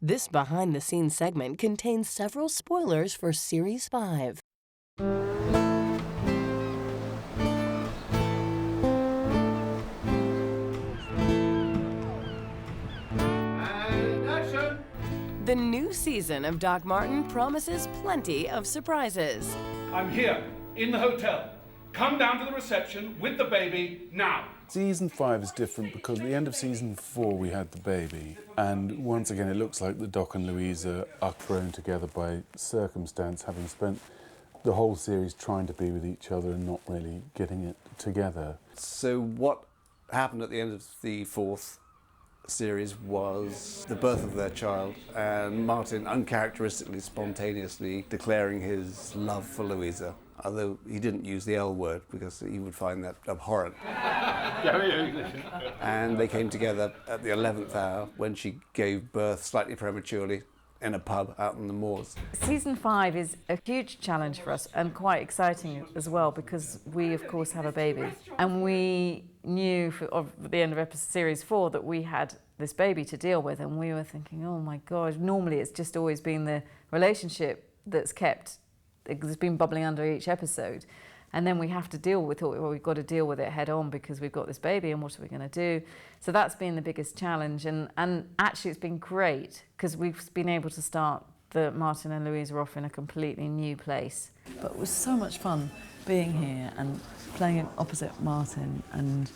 This behind-the-scenes segment contains several spoilers for Series 5. And action! The new season of Doc Martin promises plenty of surprises. I'm here, in the hotel. Come down to the reception with the baby now. Season 5 is different because at the end of season 4 we had the baby, and once again it looks like the Doc and Louisa are thrown together by circumstance, having spent the whole series trying to be with each other and not really getting it together. So what happened at the end of the 4th series was the birth of their child, and Martin uncharacteristically, spontaneously declaring his love for Louisa, although he didn't use the L word because he would find that abhorrent. And they came together at the 11th hour when she gave birth slightly prematurely in a pub out in the moors. Season 5 is a huge challenge for us and quite exciting as well because we of course have a baby, and we knew at the end of series 4 that we had this baby to deal with, and we were thinking, oh my God, normally it's just always been the relationship that's it's been bubbling under each episode, and then we have to deal with it, or we've got to deal with it head on because we've got this baby, and what are we going to do? So that's been the biggest challenge, and actually it's been great because we've been able to start Martin and Louisa off in a completely new place. But it was so much fun being here and playing opposite Martin, and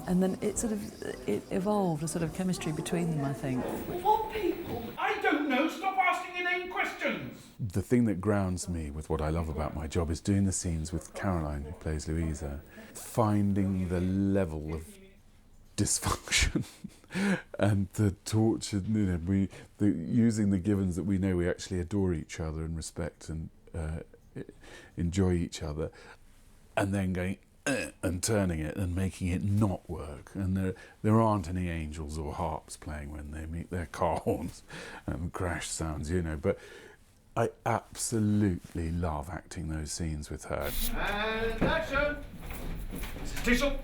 then it evolved a sort of chemistry between them, I think. What people? I don't know. Stop asking inane questions. The thing that grounds me with what I love about my job is doing the scenes with Caroline, who plays Louisa, finding the level of dysfunction and the torture, using the givens that we know we actually adore each other and respect and enjoy each other, and then going and turning it and making it not work. And there aren't any angels or harps playing when they meet their car horns and crash sounds, but I absolutely love acting those scenes with her. And action! Mrs. Tishel.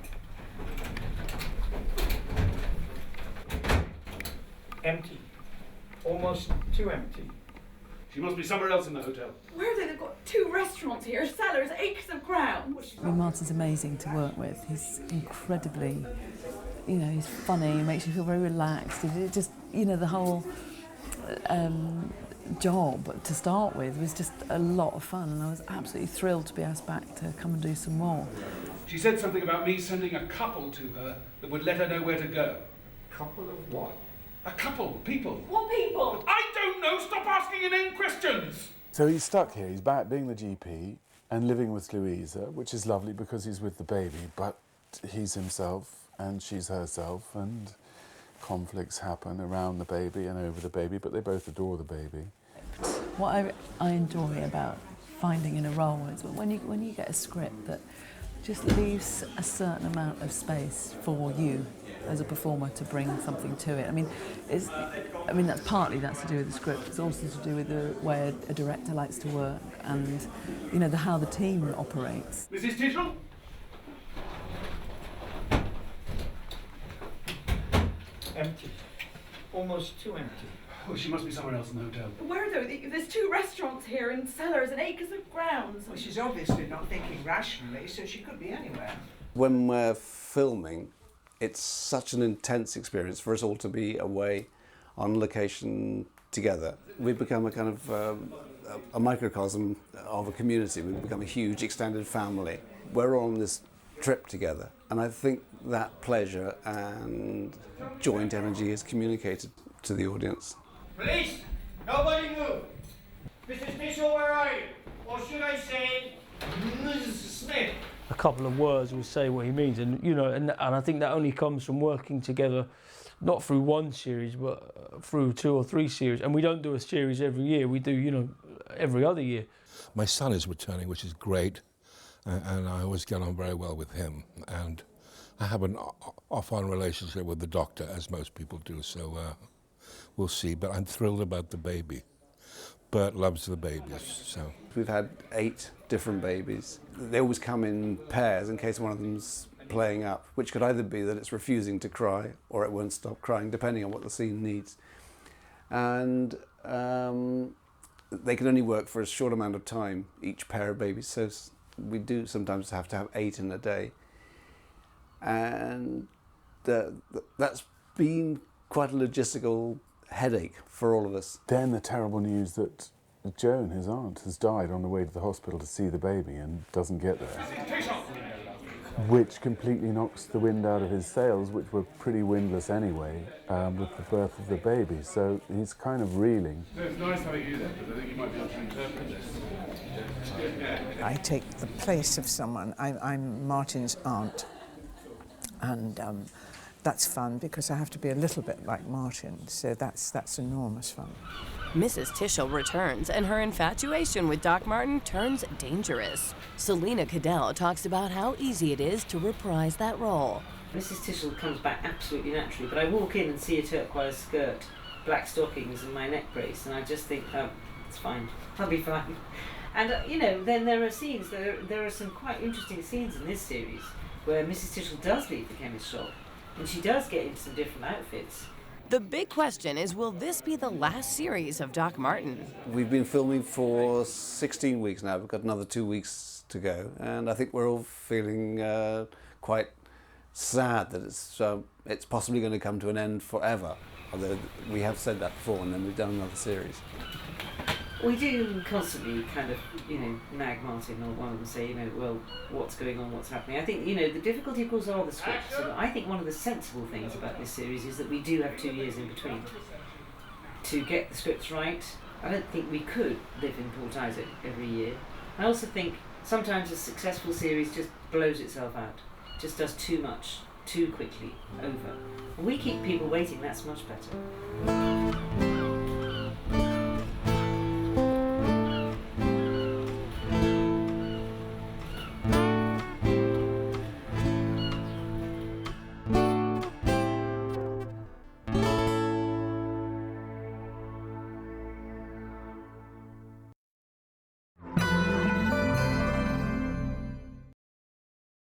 Empty. Almost too empty. She must be somewhere else in the hotel. Where are they? They've got 2 restaurants here, cellars, acres of ground. I mean, Martin's amazing to work with. He's incredibly, he's funny, he makes you feel very relaxed. It just, the whole job to start with was just a lot of fun, and I was absolutely thrilled to be asked back to come and do some more. She said something about me sending a couple to her that would let her know where to go. Couple of what? A couple, people. What people? I don't know. Stop asking inane questions. So he's stuck here. He's back being the GP and living with Louisa, which is lovely because he's with the baby, but he's himself and she's herself, and conflicts happen around the baby and over the baby, but they both adore the baby. What I enjoy about finding in a role is when you get a script that just leaves a certain amount of space for you as a performer to bring something to it. I mean, that's to do with the script. It's also to do with the way a director likes to work, and how the team operates. Mrs. Tishel? Empty. Almost too empty. Oh, she must be somewhere else in the hotel. Where are they? There's 2 restaurants here and cellars and acres of grounds. Well, she's obviously not thinking rationally, so she could be anywhere. When we're filming, it's such an intense experience for us all to be away on location together. We've become a kind of a microcosm of a community. We've become a huge extended family. We're all on this trip together, and I think that pleasure and joint energy is communicated to the audience. Police! Nobody move! Mrs. Tishel, where are you? Or should I say, Mrs. Smith? A couple of words will say what he means, and I think that only comes from working together, not through one series, but through 2 or 3 series. And we don't do a series every year, we do, every other year. My son is returning, which is great, and I always get on very well with him. And I have an off-on relationship with the doctor, as most people do, so we'll see. But I'm thrilled about the baby. Bert loves the babies, so. We've had 8 different babies. They always come in pairs in case one of them's playing up, which could either be that it's refusing to cry or it won't stop crying, depending on what the scene needs. and they can only work for a short amount of time, each pair of babies, so we do sometimes have to have 8 in a day, and that's been quite a logistical headache for all of us. Then the terrible news that Joan, his aunt, has died on the way to the hospital to see the baby and doesn't get there, which completely knocks the wind out of his sails, which were pretty windless anyway, with the birth of the baby. So he's kind of reeling. So it's nice having you there, because I think you might be able to interpret this. I take the place of someone. I'm Martin's aunt, and that's fun because I have to be a little bit like Martin, so that's enormous fun. Mrs. Tischel returns, and her infatuation with Doc Martin turns dangerous. Selena Cadell talks about how easy it is to reprise that role. Mrs. Tischel comes back absolutely naturally, but I walk in and see a turquoise skirt, black stockings and my neck brace, and I just think, oh, it's fine, I'll be fine. And, you know, then there are scenes, there are some quite interesting scenes in this series where Mrs. Tischel does leave the chemist shop, and she does get into some different outfits. The big question is, will this be the last series of Doc Martin? We've been filming for 16 weeks now. We've got another 2 weeks to go, and I think we're all feeling quite sad that it's possibly going to come to an end forever. Although we have said that before, and then we've done another series. We do constantly kind of, you know, nag Martin or one of them say, you know, well, what's going on, what's happening. I think, you know, the difficulty of course are the scripts, and I think one of the sensible things about this series is that we do have 2 years in between to get the scripts right. I don't think we could live in Port Isaac every year. I also think sometimes a successful series just blows itself out, just does too much, too quickly, over. When we keep people waiting, that's much better.